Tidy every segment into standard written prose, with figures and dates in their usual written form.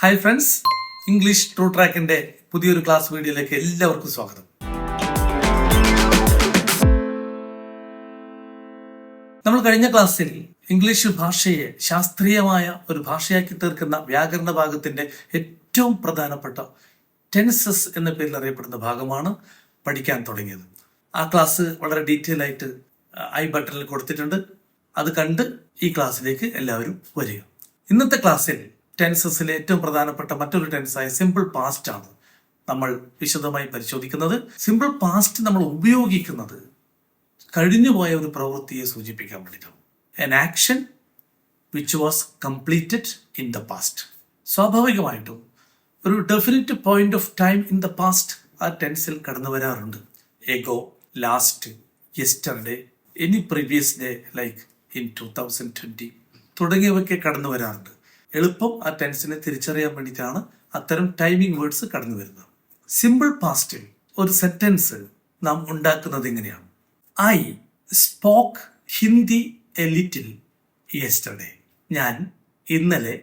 Hi friends, English true ട്രാക്കിന്റെ പുതിയൊരു class വീഡിയോയിലേക്ക് എല്ലാവർക്കും സ്വാഗതം. നമ്മൾ കഴിഞ്ഞ ക്ലാസ്സിൽ ഇംഗ്ലീഷ് ഭാഷയെ ശാസ്ത്രീയമായ ഒരു ഭാഷയാക്കി തീർക്കുന്ന വ്യാകരണ ഭാഗത്തിന്റെ ഏറ്റവും പ്രധാനപ്പെട്ട ടെൻസസ് എന്ന പേരിൽ അറിയപ്പെടുന്ന ഭാഗമാണ് പഠിക്കാൻ തുടങ്ങിയത്. ആ ക്ലാസ് വളരെ ഡീറ്റെയിൽ ആയിട്ട് ഐ ബട്ടണിൽ കൊടുത്തിട്ടുണ്ട്. അത് കണ്ട് ഈ ക്ലാസ്സിലേക്ക് എല്ലാവരും വരിക. ഇന്നത്തെ ക്ലാസ്സിൽ ടെൻസസിലെ ഏറ്റവും പ്രധാനപ്പെട്ട മറ്റൊരു ടെൻസായ സിമ്പിൾ പാസ്റ്റ് ആണ് നമ്മൾ വിശദമായി പരിശോധിക്കുന്നത്. സിമ്പിൾ പാസ്റ്റ് നമ്മൾ ഉപയോഗിക്കുന്നത് കഴിഞ്ഞുപോയ ഒരു പ്രവൃത്തിയെ സൂചിപ്പിക്കാൻ വേണ്ടിയിട്ടാണ്. an action which was completed in the past. സ്വാഭാവികമായിട്ടും ഒരു definite point of time in the past ആ ടെൻസിൽ കടന്നു വരാറുണ്ട്. Ago, last, yesterday, any previous day like in 2020 തുടങ്ങിയവയൊക്കെ കടന്നു വരാറുണ്ട്. എളുപ്പം ആ ടെൻസിനെ തിരിച്ചറിയാൻ വേണ്ടിയിട്ടാണ് അത്തരം ടൈമിംഗ് വേർഡ്സ് കടന്നു വരുന്നത്. സിമ്പിൾ പാസ്റ്റിൽ ഒരു സെന്റൻസ് നാം ഉണ്ടാക്കുന്നത് എങ്ങനെയാണ്? I spoke Hindi A little yesterday. ഞാൻ ഇന്നലെ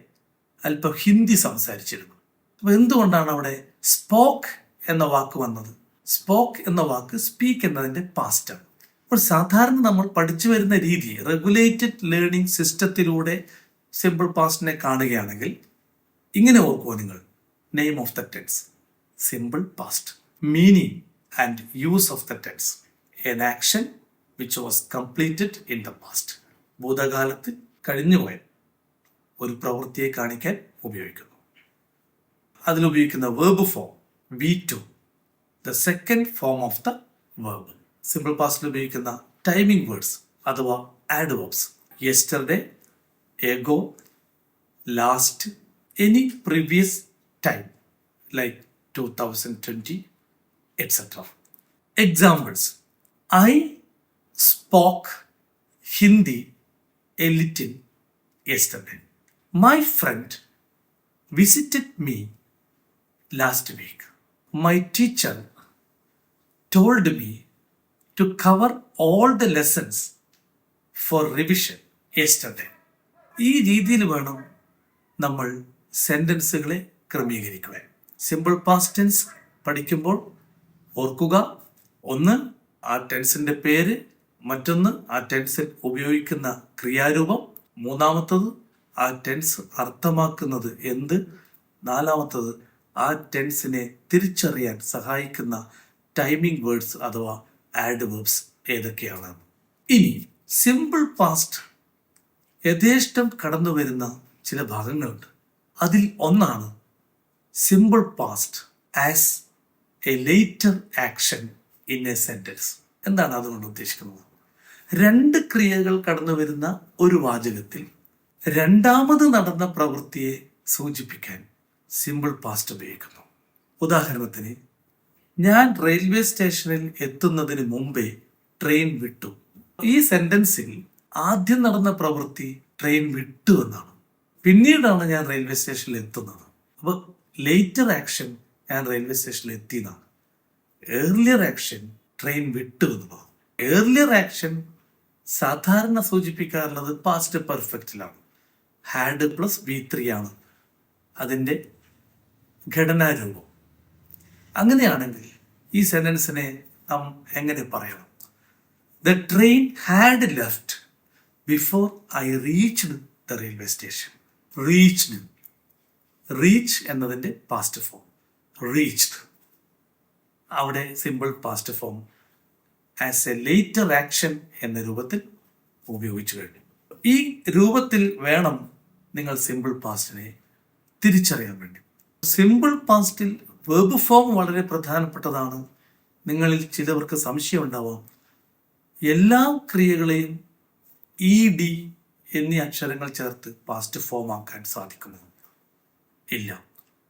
അല്പം ഹിന്ദി സംസാരിച്ചിരുന്നു. അപ്പൊ എന്തുകൊണ്ടാണ് അവിടെ സ്പോക്ക് എന്ന വാക്ക് വന്നത്? സ്പോക്ക് എന്ന വാക്ക് സ്പീക്ക് എന്നതിന്റെ പാസ്റ്റാണ്. അപ്പോൾ സാധാരണ നമ്മൾ പഠിച്ചു വരുന്ന രീതി റെഗുലേറ്റഡ് ലേണിംഗ് സിസ്റ്റത്തിലൂടെ സിമ്പിൾ പാസ്റ്റിനെ കാണുകയാണെങ്കിൽ ഇങ്ങനെ ഓർക്കുമോ നിങ്ങൾ? Name of the tense, simple past. Meaning and use of the tense, an action which was completed in the past. ഭൂതകാലത്ത് കഴിഞ്ഞുപോയ ഒരു പ്രവൃത്തിയെ കാണിക്കാൻ ഉപയോഗിക്കുന്നു. അതിലുപയോഗിക്കുന്ന verb form V2, the second form of the verb. Simple പാസ്റ്റിൽ ഉപയോഗിക്കുന്ന ടൈമിംഗ് വേർഡ്സ് അഥവാ adverbs yesterday, ago, last, any previous time like 2020 etc. Examples: I spoke Hindi A little yesterday. My friend visited me last week. My teacher told me to cover all the lessons for revision yesterday. ഈ രീതിയിൽ വേണം നമ്മൾ സെന്റൻസുകളെ ക്രമീകരിക്കുവാൻ. Simple past tense പഠിക്കുമ്പോൾ ഓർക്കുക, ഒന്ന് ആ ടെൻസിന്റെ പേര്, മറ്റൊന്ന് ആ ടെൻസിൽ ഉപയോഗിക്കുന്ന ക്രിയാരൂപം, മൂന്നാമത്തത് ആ ടെൻസ് അർത്ഥമാക്കുന്നത് എന്ത്, നാലാമത്തത് ആ ടെൻസിനെ തിരിച്ചറിയാൻ സഹായിക്കുന്ന ടൈമിംഗ് വേർഡ്സ് അഥവാ ആഡ്വേർബ്സ് ഏതൊക്കെയാണ്. ഇനി സിമ്പിൾ പാസ്റ്റ് യഥേഷ്ടം കടന്നു വരുന്ന ചില ഭാഗങ്ങളുണ്ട്. അതിൽ ഒന്നാണ് simple past as A later action in A sentence. എന്താണ് അതുകൊണ്ട് ഉദ്ദേശിക്കുന്നത്? രണ്ട് ക്രിയകൾ കടന്നു വരുന്ന ഒരു വാചകത്തിൽ രണ്ടാമത് നടന്ന പ്രവൃത്തിയെ സൂചിപ്പിക്കാൻ സിമ്പിൾ പാസ്റ്റ് ഉപയോഗിക്കുന്നു. ഉദാഹരണത്തിന്, ഞാൻ റെയിൽവേ സ്റ്റേഷനിൽ എത്തുന്നതിന് മുമ്പേ ട്രെയിൻ വിട്ടു. ഈ സെന്റൻസിൽ ആദ്യം നടന്ന പ്രവൃത്തി ട്രെയിൻ വിട്ടു എന്നാണ്. പിന്നീടാണ് ഞാൻ റെയിൽവേ സ്റ്റേഷനിൽ എത്തുന്നത്. അപ്പൊ ലേറ്റർ ആക്ഷൻ ഞാൻ റെയിൽവേ സ്റ്റേഷനിൽ എത്തിയെന്നാണ്. ഏർലിയർ ആക്ഷൻ ട്രെയിൻ വിട്ടു എന്നതാണ്. ഏർലിയർ ആക്ഷൻ സാധാരണ സൂചിപ്പിക്കാറുള്ളത് പാസ്റ്റ് പെർഫെക്റ്റിലാണ്. ഹാഡ് പ്ലസ് V3 ആണ് അതിന്റെ ഘടനാരൂപം. അങ്ങനെയാണെങ്കിൽ ഈ സെന്റൻസിനെ നാം എങ്ങനെ പറയണം? The train had left before I reached the railway station. Reached, reach എന്നതിൻ്റെ പാസ്റ്റ് ഫോം റീച്ച്ഡ്. അവിടെ simple past form as A later action എന്ന രൂപത്തിൽ ഉപയോഗിച്ചു കഴിഞ്ഞു. ഈ രൂപത്തിൽ വേണം നിങ്ങൾ സിമ്പിൾ പാസ്റ്റിനെ തിരിച്ചറിയാൻ വേണ്ടി. സിമ്പിൾ പാസ്റ്റിൽ വെർബ് ഫോം വളരെ പ്രധാനപ്പെട്ടതാണ്. നിങ്ങളിൽ ചിലവർക്ക് സംശയം ഉണ്ടാവാം, എല്ലാ ക്രിയകളെയും ED എന്നീ അക്ഷരങ്ങൾ ചേർത്ത് പാസ്റ്റ് ഫോം ആക്കാൻ സാധിക്കുമോ? ഇല്ല.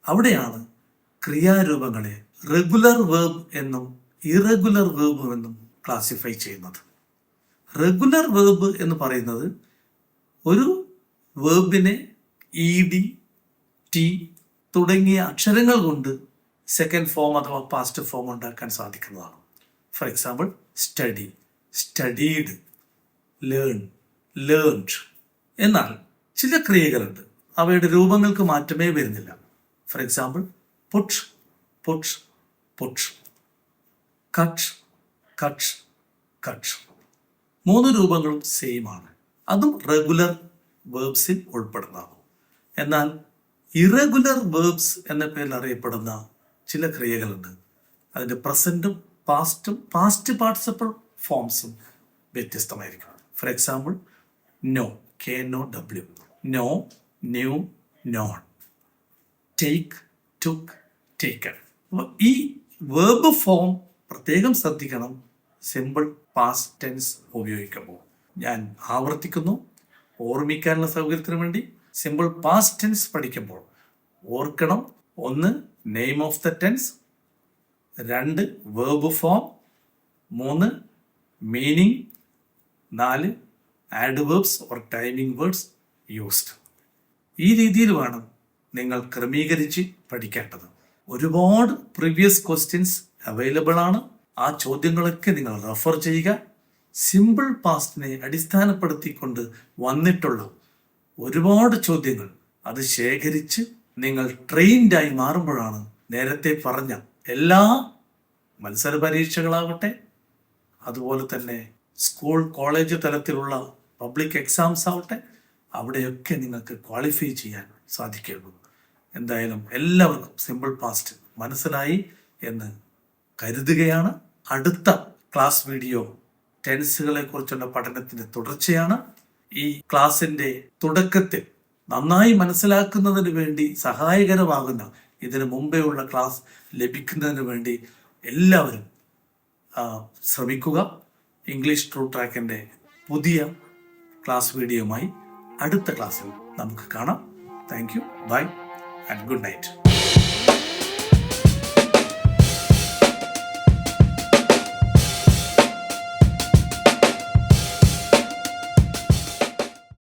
അവിടെയാണ് ക്രിയാരൂപങ്ങളെ റെഗുലർ വേർബ് എന്നും ഇറഗുലർ വേർബ് എന്നും ക്ലാസിഫൈ ചെയ്യുന്നത്. റെഗുലർ വേർബ് എന്ന് പറയുന്നത് ഒരു വേർബിനെ ED, T തുടങ്ങിയ അക്ഷരങ്ങൾ കൊണ്ട് സെക്കൻഡ് ഫോം അഥവാ പാസ്റ്റ് ഫോം ഉണ്ടാക്കാൻ സാധിക്കുന്നതാണ്. For example, study, studied, learn, learned. എന്നാൽ ചില ക്രിയകളുണ്ട്, അവയുടെ രൂപങ്ങൾക്ക് മാറ്റമേ വരുന്നില്ല. For example put, put, put. Cut, cut, cut. 3 രൂപങ്ങളും സെയിം ആണ്. അതും റെഗുലർ വേർബ്സിൽ ഉൾപ്പെടുന്നതാണ്. എന്നാൽ ഇറഗുലർ വേർബ്സ് എന്ന പേരിൽ അറിയപ്പെടുന്ന ചില ക്രിയകളുണ്ട്. അതിൻ്റെ പ്രസൻറ്റും പാസ്റ്റും പാസ്റ്റ് പാർട്ടിസിപ്പിൾ ഫോംസും വ്യത്യസ്തമായിരിക്കും. For example know, KNOW, know, knew, known. Take, took, taken. അപ്പോൾ ഈ വേർബ് ഫോം പ്രത്യേകം ശ്രദ്ധിക്കണം സിമ്പിൾ പാസ്റ്റ് ടെൻസ് ഉപയോഗിക്കുമ്പോൾ. ഞാൻ ആവർത്തിക്കുന്നു, ഓർമ്മിക്കാനുള്ള സൗകര്യത്തിന് വേണ്ടി സിമ്പിൾ പാസ്റ്റ് ടെൻസ് പഠിക്കുമ്പോൾ ഓർക്കണം: 1 name of the tense, 2 verb form, 3 meaning, 4 adverbs or timing words used. ഈ രീതിയിൽ വേണം നിങ്ങൾ ക്രമീകരിച്ച് പഠിക്കേണ്ടത്. ഒരുപാട് പ്രീവിയസ് ക്വസ്റ്റ്യൻസ് അവൈലബിൾ ആണ്. ആ ചോദ്യങ്ങളൊക്കെ നിങ്ങൾ റെഫർ ചെയ്യുക. സിമ്പിൾ പാസ്റ്റിനെ അടിസ്ഥാനപ്പെടുത്തിക്കൊണ്ട് വന്നിട്ടുള്ള ഒരുപാട് ചോദ്യങ്ങൾ അത് ശേഖരിച്ച് നിങ്ങൾ ട്രെയിൻഡായി മാറുമ്പോഴാണ് നേരത്തെ പറഞ്ഞ എല്ലാ മത്സര പരീക്ഷകളാവട്ടെ, അതുപോലെ തന്നെ സ്കൂൾ കോളേജ് തലത്തിലുള്ള പബ്ലിക് എക്സാംസ് ആവട്ടെ, അവിടെയൊക്കെ നിങ്ങൾക്ക് ക്വാളിഫൈ ചെയ്യാൻ സാധിക്കുള്ളൂ. എന്തായാലും എല്ലാവർക്കും സിമ്പിൾ പാസ്റ്റ് മനസ്സിലായി എന്ന് കരുതുകയാണ്. അടുത്ത ക്ലാസ് വീഡിയോ ടെൻസുകളെ കുറിച്ചുള്ള പഠനത്തിന്റെ തുടർച്ചയാണ്. ഈ ക്ലാസിന്റെ തുടക്കത്തിൽ നന്നായി മനസ്സിലാക്കുന്നതിന് വേണ്ടി സഹായകരമാകുന്ന ഇതിനു മുമ്പേ ഉള്ള ക്ലാസ് ലഭിക്കുന്നതിന് വേണ്ടി എല്ലാവരും ശ്രമിക്കുക. ഇംഗ്ലീഷ് ട്രൂ ട്രാക്കിന്റെ പുതിയ ക്ലാസ് വീഡിയോയുമായി അടുത്ത ക്ലാസ്സിൽ നമുക്ക് കാണാം. Thank you, bye and good night.